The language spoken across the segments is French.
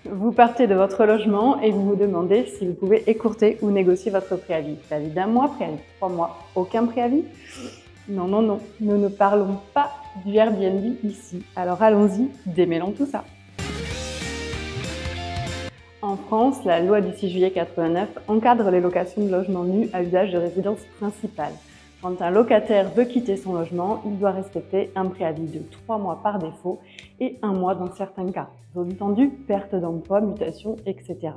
Vous partez de votre logement et vous vous demandez si vous pouvez écourter ou négocier votre préavis. Préavis d'1 mois, préavis de 3 mois, aucun préavis? Non, non, non, nous ne parlons pas du Airbnb ici. Alors allons-y, démêlons tout ça. En France, la loi du 6 juillet 89 encadre les locations de logements nus à usage de résidence principale. Quand un locataire veut quitter son logement, il doit respecter un préavis de 3 mois par défaut et 1 mois dans certains cas. Zone tendue, perte d'emploi, mutation, etc.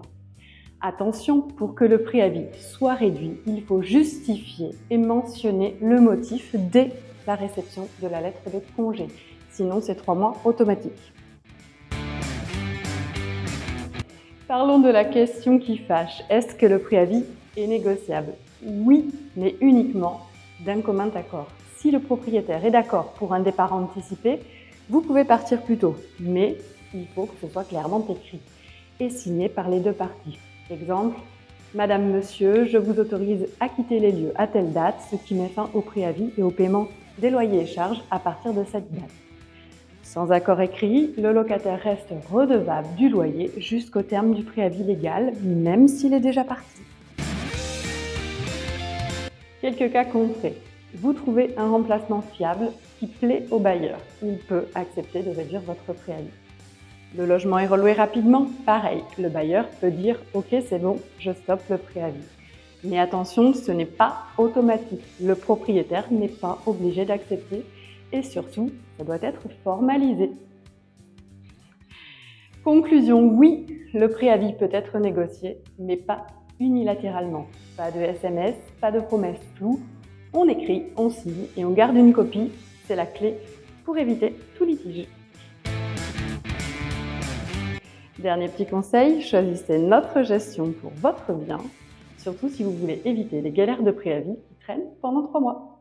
Attention, pour que le préavis soit réduit, il faut justifier et mentionner le motif dès la réception de la lettre de congé. Sinon, c'est 3 mois automatiques. Parlons de la question qui fâche. Est-ce que le préavis est négociable? Oui, mais uniquement d'un commun accord. Si le propriétaire est d'accord pour un départ anticipé, vous pouvez partir plus tôt, mais il faut que ce soit clairement écrit et signé par les deux parties. Exemple, Madame, Monsieur, je vous autorise à quitter les lieux à telle date, ce qui met fin au préavis et au paiement des loyers et charges à partir de cette date. Sans accord écrit, le locataire reste redevable du loyer jusqu'au terme du préavis légal, même s'il est déjà parti. Quelques cas concrets. Vous trouvez un remplacement fiable qui plaît au bailleur. Il peut accepter de réduire votre préavis. Le logement est reloué rapidement. Pareil, le bailleur peut dire « Ok, c'est bon, je stoppe le préavis ». Mais attention, ce n'est pas automatique. Le propriétaire n'est pas obligé d'accepter et surtout, ça doit être formalisé. Conclusion, oui, le préavis peut être négocié, mais pas unilatéralement. Pas de SMS, pas de promesses floues. On écrit, on signe et on garde une copie. C'est la clé pour éviter tout litige. Dernier petit conseil, choisissez notre gestion pour votre bien, surtout si vous voulez éviter les galères de préavis qui traînent pendant 3 mois.